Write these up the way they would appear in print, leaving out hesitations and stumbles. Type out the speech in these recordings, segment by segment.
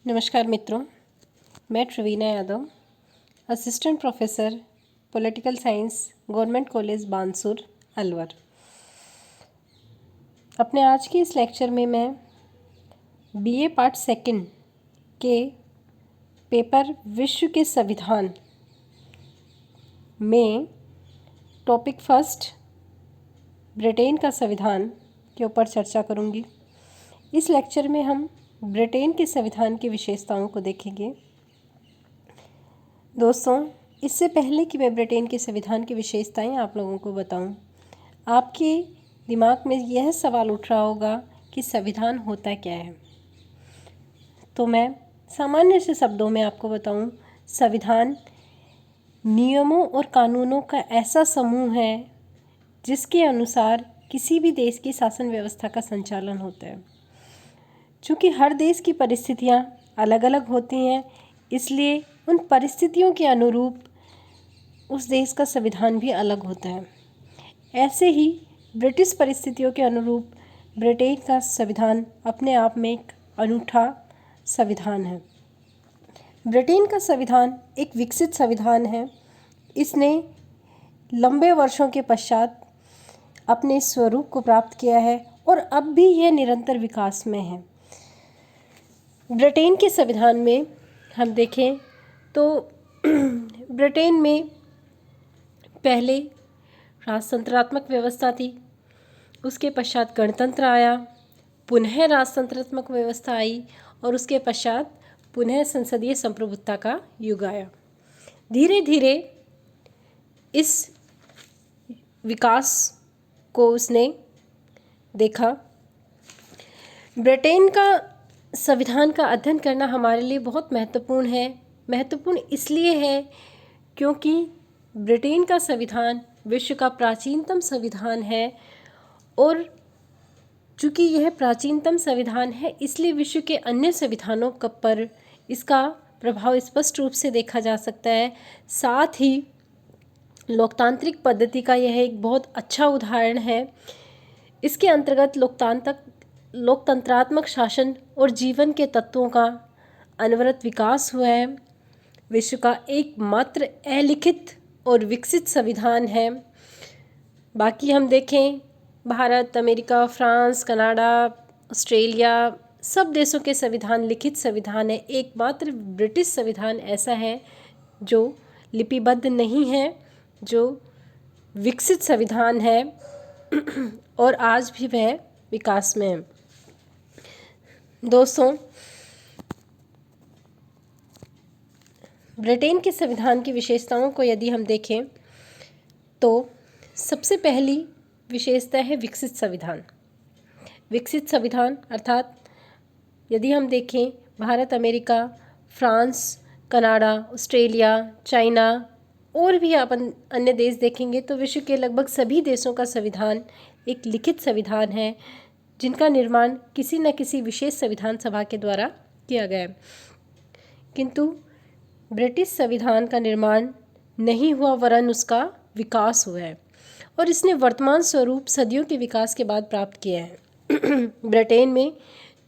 नमस्कार मित्रों, मैं Praveena Yadav, assistant professor political science, government college Bansur, Alwar. अपने आज के इस लेक्चर में मैं बीए पार्ट सेकंड के पेपर विश्व के संविधान में टॉपिक फर्स्ट ब्रिटेन का संविधान के ऊपर चर्चा करूंगी। इस लेक्चर में हम ब्रिटेन के संविधान की विशेषताओं को देखेंगे। दोस्तों, इससे पहले कि मैं ब्रिटेन के संविधान की विशेषताएं आप लोगों को बताऊं, आपके दिमाग में यह सवाल उठ रहा होगा कि संविधान होता क्या है। तो मैं सामान्य से शब्दों में आपको बताऊं, संविधान नियमों और कानूनों का ऐसा समूह है जिसके अनुसार किसी भी देश की शासन व्यवस्था का संचालन होता है। चूँकि हर देश की परिस्थितियाँ अलग अलग होती हैं, इसलिए उन परिस्थितियों के अनुरूप उस देश का संविधान भी अलग होता है। ऐसे ही ब्रिटिश परिस्थितियों के अनुरूप ब्रिटेन का संविधान अपने आप में एक अनूठा संविधान है। ब्रिटेन का संविधान एक विकसित संविधान है। इसने लंबे वर्षों के पश्चात अपने स्वरूप को प्राप्त किया है और अब भी यह निरंतर विकास में है। ब्रिटेन के संविधान में हम देखें तो ब्रिटेन में पहले राजतंत्रात्मक व्यवस्था थी, उसके पश्चात गणतंत्र आया, पुनः राजतंत्रात्मक व्यवस्था आई और उसके पश्चात पुनः संसदीय संप्रभुता का युग आया। धीरे धीरे इस विकास को उसने देखा। ब्रिटेन का संविधान का अध्ययन करना हमारे लिए बहुत महत्वपूर्ण है। महत्वपूर्ण इसलिए है क्योंकि ब्रिटेन का संविधान विश्व का प्राचीनतम संविधान है और चूँकि यह प्राचीनतम संविधान है, इसलिए विश्व के अन्य संविधानों पर इसका प्रभाव स्पष्ट रूप से देखा जा सकता है। साथ ही लोकतांत्रिक पद्धति का यह एक बहुत अच्छा उदाहरण है। इसके अंतर्गत लोकतंत्रात्मक शासन और जीवन के तत्वों का अनवरत विकास हुआ है। विश्व का एकमात्र अलिखित और विकसित संविधान है। बाकी हम देखें, Bharat, America, France, Canada, Australia, सब देशों के संविधान लिखित संविधान है। एकमात्र ब्रिटिश संविधान ऐसा है जो लिपिबद्ध नहीं है, जो विकसित संविधान है और आज भी वह विकास में है। दोस्तों, ब्रिटेन के संविधान की विशेषताओं को यदि हम देखें तो सबसे पहली विशेषता है विकसित संविधान। विकसित संविधान अर्थात यदि हम देखें Bharat, America, France, Canada, Australia, China और भी अपन अन्य देश देखेंगे तो विश्व के लगभग सभी देशों का संविधान एक लिखित संविधान है जिनका निर्माण किसी न किसी विशेष संविधान सभा के द्वारा किया गया है। किंतु ब्रिटिश संविधान का निर्माण नहीं हुआ वरन उसका विकास हुआ है और इसने वर्तमान स्वरूप सदियों के विकास के बाद प्राप्त किया है। ब्रिटेन में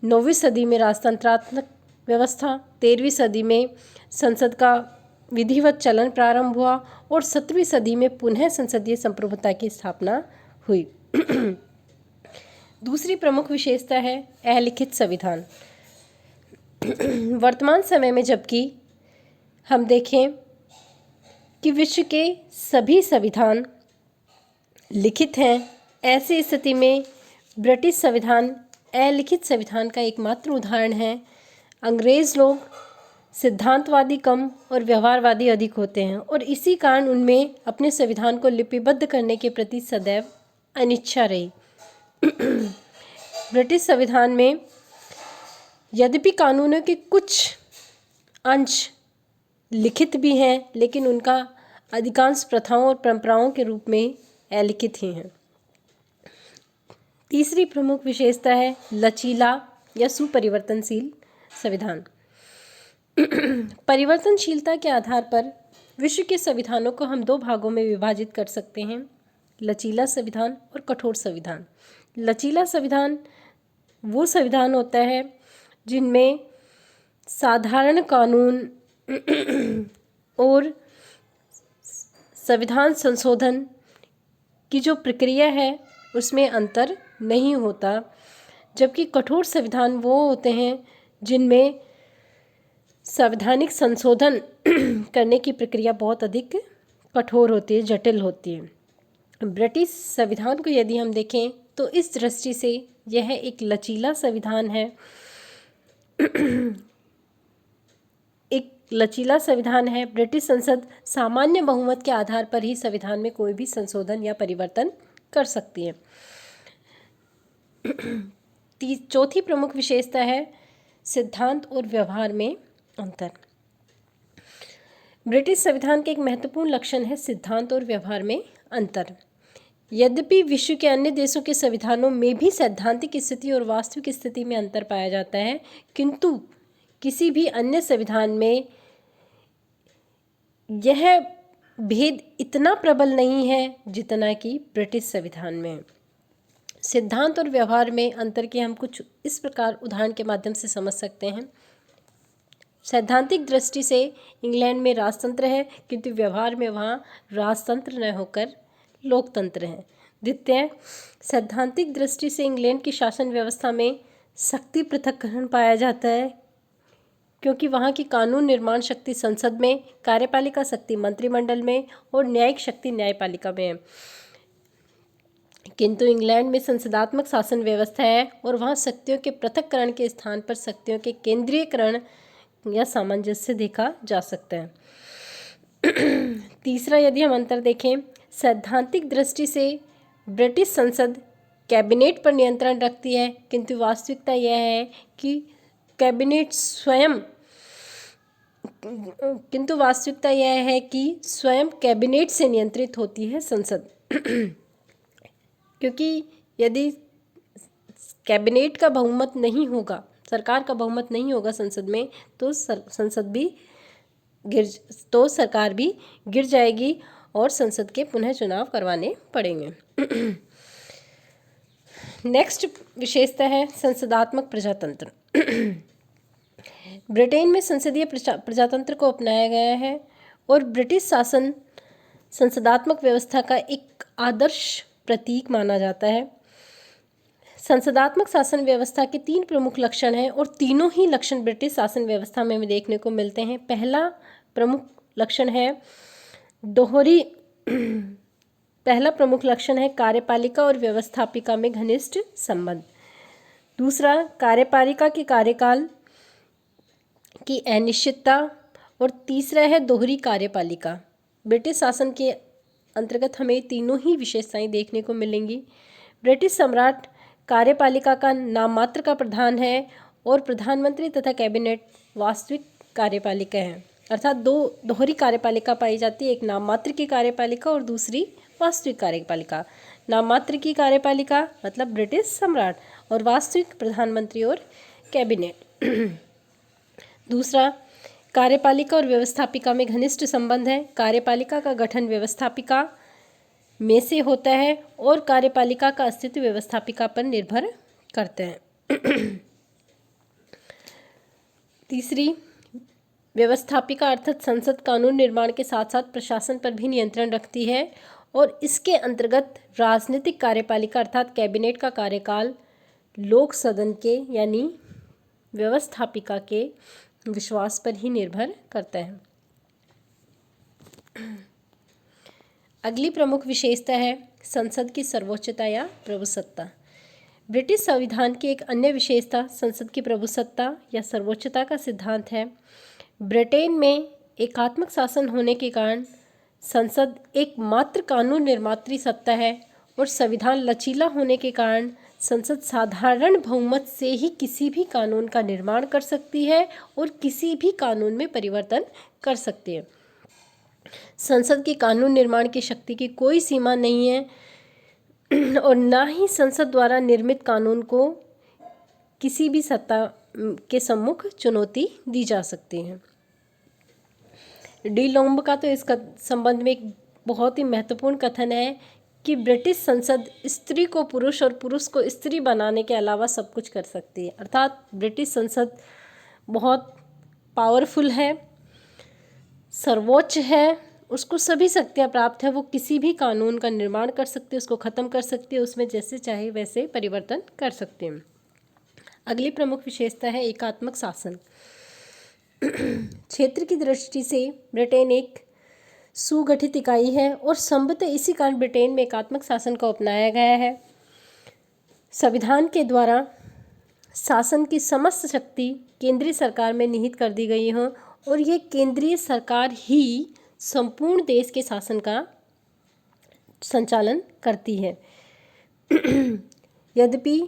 9वीं सदी में राजतंत्रात्मक व्यवस्था, 13वीं सदी में संसद का विधिवत चलन प्रारंभ हुआ और 17वीं सदी में पुनः संसदीय संप्रभुता की स्थापना हुई। दूसरी प्रमुख विशेषता है अलिखित संविधान। वर्तमान समय में जबकि हम देखें कि विश्व के सभी संविधान लिखित हैं, ऐसी स्थिति में ब्रिटिश संविधान अलिखित संविधान का एकमात्र उदाहरण है। अंग्रेज़ लोग सिद्धांतवादी कम और व्यवहारवादी अधिक होते हैं और इसी कारण उनमें अपने संविधान को लिपिबद्ध करने के प्रति सदैव अनिच्छा रही। ब्रिटिश संविधान में यद्यपि कानूनों के कुछ अंश लिखित भी हैं, लेकिन उनका अधिकांश प्रथाओं और परंपराओं के रूप में अलिखित ही हैं। तीसरी प्रमुख विशेषता है लचीला या सुपरिवर्तनशील संविधान। परिवर्तनशीलता के आधार पर विश्व के संविधानों को हम दो भागों में विभाजित कर सकते हैं, लचीला संविधान और कठोर संविधान। लचीला संविधान वो संविधान होता है जिनमें साधारण कानून और संविधान संशोधन की जो प्रक्रिया है उसमें अंतर नहीं होता, जबकि कठोर संविधान वो होते हैं जिनमें संवैधानिक संशोधन करने की प्रक्रिया बहुत अधिक कठोर होती है, जटिल होती है। ब्रिटिश संविधान को यदि हम देखें तो इस दृष्टि से यह एक लचीला संविधान है। एक लचीला संविधान है। ब्रिटिश संसद सामान्य बहुमत के आधार पर ही संविधान में कोई भी संशोधन या परिवर्तन कर सकती है। चौथी प्रमुख विशेषता है सिद्धांत और व्यवहार में अंतर। ब्रिटिश संविधान का एक महत्वपूर्ण लक्षण है सिद्धांत और व्यवहार में अंतर। यद्यपि विश्व के अन्य देशों के संविधानों में भी सैद्धांतिक स्थिति और वास्तविक स्थिति में अंतर पाया जाता है, किंतु किसी भी अन्य संविधान में यह भेद इतना प्रबल नहीं है जितना कि ब्रिटिश संविधान में। सिद्धांत और व्यवहार में अंतर के हम कुछ इस प्रकार उदाहरण के माध्यम से समझ सकते हैं। सैद्धांतिक दृष्टि से इंग्लैंड में राजतंत्र है, किंतु व्यवहार में वहाँ राजतंत्र न होकर लोकतंत्र है। द्वितीय, सैद्धांतिक दृष्टि से इंग्लैंड की शासन व्यवस्था में शक्ति पृथक्करण पाया जाता है, क्योंकि वहाँ की कानून निर्माण शक्ति संसद में, कार्यपालिका शक्ति मंत्रिमंडल में और न्यायिक शक्ति न्यायपालिका में है। किंतु इंग्लैंड में संसदात्मक शासन व्यवस्था है और वहाँ शक्तियों के पृथक्करण के स्थान पर शक्तियों के केंद्रीयकरण या सामंजस्य देखा जा सकता है। तीसरा, यदि हम अंतर देखें, सैद्धांतिक दृष्टि से ब्रिटिश संसद कैबिनेट पर नियंत्रण रखती है, किंतु वास्तविकता यह है कि स्वयं कैबिनेट से नियंत्रित होती है संसद। क्योंकि यदि कैबिनेट का बहुमत नहीं होगा, सरकार का बहुमत नहीं होगा संसद में, तो सरकार भी गिर जाएगी और संसद के पुनः चुनाव करवाने पड़ेंगे। नेक्स्ट विशेषता है संसदात्मक प्रजातंत्र। ब्रिटेन में संसदीय प्रजातंत्र को अपनाया गया है और ब्रिटिश शासन संसदात्मक व्यवस्था का एक आदर्श प्रतीक माना जाता है। संसदात्मक शासन व्यवस्था के 3 प्रमुख लक्षण हैं और तीनों ही लक्षण ब्रिटिश शासन व्यवस्था में देखने को मिलते हैं। पहला प्रमुख लक्षण है कार्यपालिका और व्यवस्थापिका में घनिष्ठ संबंध। दूसरा, कार्यपालिका के कार्यकाल की अनिश्चितता और तीसरा है दोहरी कार्यपालिका। ब्रिटिश शासन के अंतर्गत हमें तीनों ही विशेषताएं देखने को मिलेंगी। ब्रिटिश सम्राट कार्यपालिका का नाम मात्र का प्रधान है और प्रधानमंत्री तथा कैबिनेट वास्तविक कार्यपालिका है, अर्थात 2 दोहरी कार्यपालिका पाई जाती है, एक नाम मात्र की कार्यपालिका और दूसरी वास्तविक कार्यपालिका। नाम मात्र की कार्यपालिका मतलब ब्रिटिश सम्राट और वास्तविक प्रधानमंत्री और कैबिनेट। दूसरा, कार्यपालिका और व्यवस्थापिका में घनिष्ठ संबंध है। कार्यपालिका का गठन व्यवस्थापिका में से होता है और कार्यपालिका का अस्तित्व व्यवस्थापिका पर निर्भर करते हैं। तीसरी, व्यवस्थापिका अर्थात संसद कानून निर्माण के साथ साथ प्रशासन पर भी नियंत्रण रखती है और इसके अंतर्गत राजनीतिक कार्यपालिका अर्थात कैबिनेट का कार्यकाल लोक सदन के यानी व्यवस्थापिका के विश्वास पर ही निर्भर करता है। अगली प्रमुख विशेषता है संसद की सर्वोच्चता या प्रभुसत्ता। ब्रिटिश संविधान की एक अन्य विशेषता संसद की प्रभुसत्ता या सर्वोच्चता का सिद्धांत है। ब्रिटेन में एकात्मक शासन होने के कारण संसद एकमात्र कानून निर्मात्री सत्ता है और संविधान लचीला होने के कारण संसद साधारण बहुमत से ही किसी भी कानून का निर्माण कर सकती है और किसी भी कानून में परिवर्तन कर सकती है। संसद की कानून निर्माण की शक्ति की कोई सीमा नहीं है और ना ही संसद द्वारा निर्मित कानून को किसी भी सत्ता के सम्मुख चुनौती दी जा सकती है। डी लॉम्ब का तो इसका संबंध में एक बहुत ही महत्वपूर्ण कथन है कि ब्रिटिश संसद स्त्री को पुरुष और पुरुष को स्त्री बनाने के अलावा सब कुछ कर सकती है, अर्थात ब्रिटिश संसद बहुत पावरफुल है, सर्वोच्च है, उसको सभी शक्तियाँ प्राप्त है, वो किसी भी कानून का निर्माण कर सकते हैं, उसको ख़त्म कर सकते हैं, उसमें जैसे चाहे वैसे परिवर्तन कर सकते हैं। अगली प्रमुख विशेषता है एकात्मक शासन। क्षेत्र की दृष्टि से ब्रिटेन एक सुगठित इकाई है और संभवतः इसी कारण ब्रिटेन में एकात्मक शासन को अपनाया गया है। संविधान के द्वारा शासन की समस्त शक्ति केंद्रीय सरकार में निहित कर दी गई हो और यह केंद्रीय सरकार ही संपूर्ण देश के शासन का संचालन करती है। यद्यपि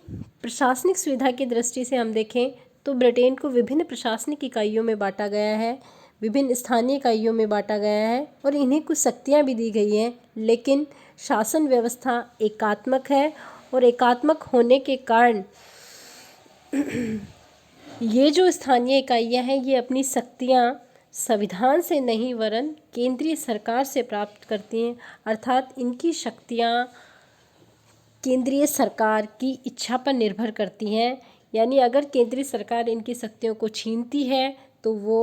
प्रशासनिक सुविधा की दृष्टि से हम देखें तो ब्रिटेन को विभिन्न प्रशासनिक इकाइयों में बांटा गया है, विभिन्न स्थानीय इकाइयों में बांटा गया है और इन्हें कुछ शक्तियाँ भी दी गई हैं, लेकिन शासन व्यवस्था एकात्मक है और एकात्मक होने के कारण ये जो स्थानीय इकाइयाँ हैं ये अपनी शक्तियाँ संविधान से नहीं वरन केंद्रीय सरकार से प्राप्त करती हैं, अर्थात इनकी शक्तियाँ केंद्रीय सरकार की इच्छा पर निर्भर करती हैं। यानी अगर केंद्रीय सरकार इनकी शक्तियों को छीनती है तो वो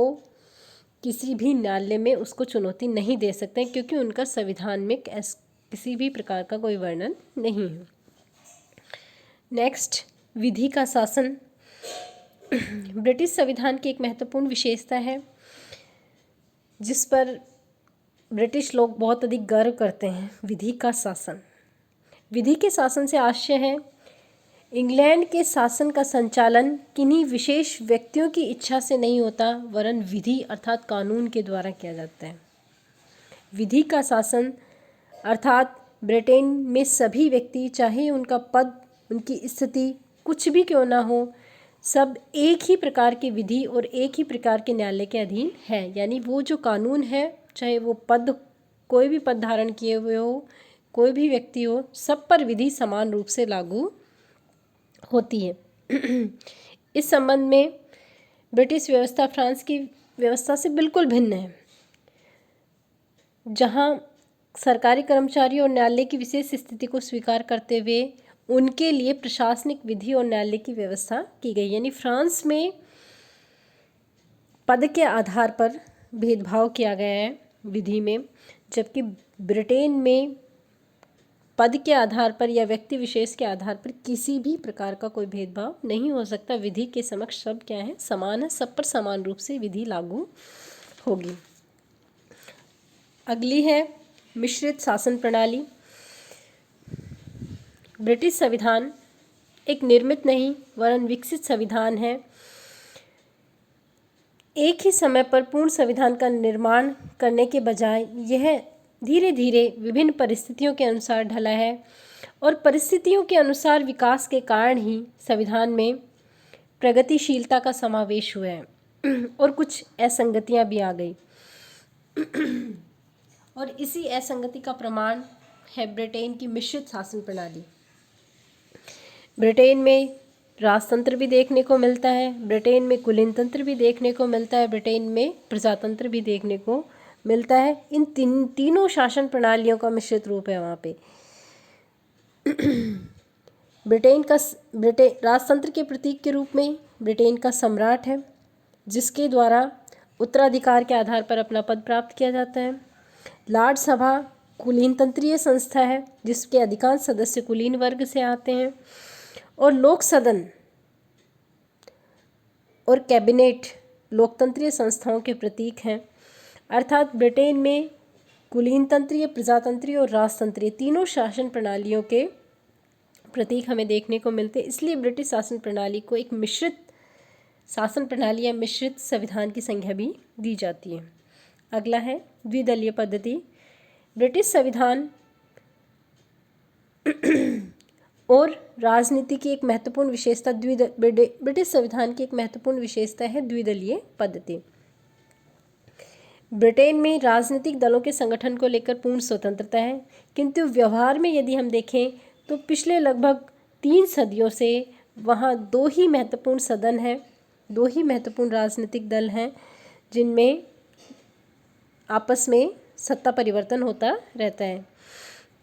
किसी भी न्यायालय में उसको चुनौती नहीं दे सकते क्योंकि उनका संविधान में किसी भी प्रकार का कोई वर्णन नहीं है। नेक्स्ट, विधि का शासन। ब्रिटिश संविधान की एक महत्वपूर्ण विशेषता है जिस पर ब्रिटिश लोग बहुत अधिक गर्व करते हैं, विधि का शासन। विधि के शासन से आशय है इंग्लैंड के शासन का संचालन किन्हीं विशेष व्यक्तियों की इच्छा से नहीं होता वरन विधि अर्थात कानून के द्वारा किया जाता है। विधि का शासन अर्थात ब्रिटेन में सभी व्यक्ति चाहे उनका पद, उनकी स्थिति कुछ भी क्यों ना हो, सब एक ही प्रकार की विधि और एक ही प्रकार के न्यायालय के अधीन है। यानी वो जो कानून है, चाहे वो पद, कोई भी पद धारण किए हुए हो, कोई भी व्यक्ति हो, सब पर विधि समान रूप से लागू होती है। इस संबंध में ब्रिटिश व्यवस्था फ्रांस की व्यवस्था से बिल्कुल भिन्न है, जहां सरकारी कर्मचारी और न्यायालय की विशेष स्थिति को स्वीकार करते हुए उनके लिए प्रशासनिक विधि और न्यायालय की व्यवस्था की गई। यानी फ्रांस में पद के आधार पर भेदभाव किया गया है विधि में, जबकि ब्रिटेन में पद के आधार पर या व्यक्ति विशेष के आधार पर किसी भी प्रकार का कोई भेदभाव नहीं हो सकता। विधि के समक्ष सब क्या है, समान है, सब पर समान रूप से विधि लागू होगी। अगली है मिश्रित शासन प्रणाली। ब्रिटिश संविधान एक निर्मित नहीं वरन विकसित संविधान है। एक ही समय पर पूर्ण संविधान का निर्माण करने के बजाय यह धीरे धीरे विभिन्न परिस्थितियों के अनुसार ढला है और परिस्थितियों के अनुसार विकास के कारण ही संविधान में प्रगतिशीलता का समावेश हुआ है और कुछ असंगतियां भी आ गई। और इसी असंगति का प्रमाण है ब्रिटेन की मिश्रित शासन प्रणाली। ब्रिटेन में राजतंत्र भी देखने को मिलता है, ब्रिटेन में कुलीन तंत्र भी देखने को मिलता है, ब्रिटेन में प्रजातंत्र भी देखने को मिलता है। इन तीनों शासन प्रणालियों का मिश्रित रूप है वहाँ पे। ब्रिटेन राजतंत्र के प्रतीक के रूप में ब्रिटेन का सम्राट है, जिसके द्वारा उत्तराधिकार के आधार पर अपना पद प्राप्त किया जाता है। लॉर्ड सभा कुलीन तंत्रीय संस्था है, जिसके अधिकांश सदस्य कुलीन वर्ग से आते हैं। और लोक सदन और कैबिनेट लोकतंत्रीय संस्थाओं के प्रतीक हैं। अर्थात ब्रिटेन में कुलीन तंत्रीय, प्रजातंत्रीय और राजतंत्रीय तीनों शासन प्रणालियों के प्रतीक हमें देखने को मिलते हैं। इसलिए ब्रिटिश शासन प्रणाली को एक मिश्रित शासन प्रणाली या मिश्रित संविधान की संज्ञा भी दी जाती है। अगला है द्विदलीय पद्धति। ब्रिटिश संविधान और राजनीति की एक महत्वपूर्ण विशेषता ब्रिटिश संविधान की एक महत्वपूर्ण विशेषता है द्विदलीय पद्धति। ब्रिटेन में राजनीतिक दलों के संगठन को लेकर पूर्ण स्वतंत्रता है, किंतु व्यवहार में यदि हम देखें तो पिछले लगभग 3 सदियों से वहाँ 2 ही महत्वपूर्ण सदन हैं, 2 ही महत्वपूर्ण राजनीतिक दल हैं जिनमें आपस में सत्ता परिवर्तन होता रहता है।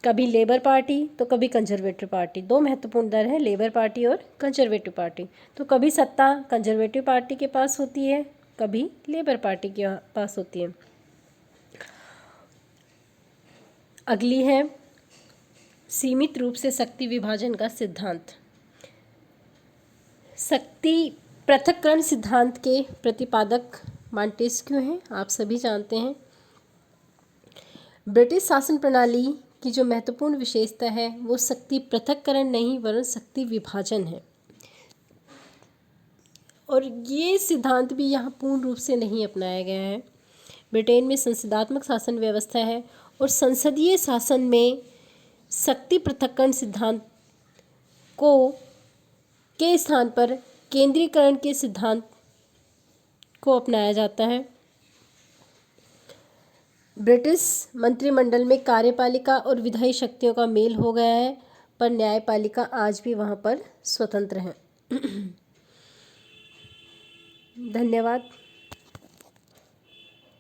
कभी लेबर पार्टी तो कभी कंजर्वेटिव पार्टी, 2 महत्वपूर्ण दल हैं, लेबर पार्टी और कंजर्वेटिव पार्टी। तो कभी सत्ता कंजर्वेटिव पार्टी के पास होती है कभी लेबर पार्टी के पास होती है। अगली है सीमित रूप से शक्ति विभाजन का सिद्धांत। शक्ति पृथक्करण सिद्धांत के प्रतिपादक मॉन्टेस्क्यू हैं, आप सभी जानते हैं। ब्रिटिश शासन प्रणाली की जो महत्वपूर्ण विशेषता है वो शक्ति पृथक्करण नहीं वरन शक्ति विभाजन है, और ये सिद्धांत भी यहाँ पूर्ण रूप से नहीं अपनाया गया है। ब्रिटेन में संसदात्मक शासन व्यवस्था है और संसदीय शासन में शक्ति पृथक्करण सिद्धांत को के स्थान पर केंद्रीकरण के सिद्धांत को अपनाया जाता है। ब्रिटिश मंत्रिमंडल में कार्यपालिका और विधायी शक्तियों का मेल हो गया है, पर न्यायपालिका आज भी वहाँ पर स्वतंत्र है। धन्यवाद।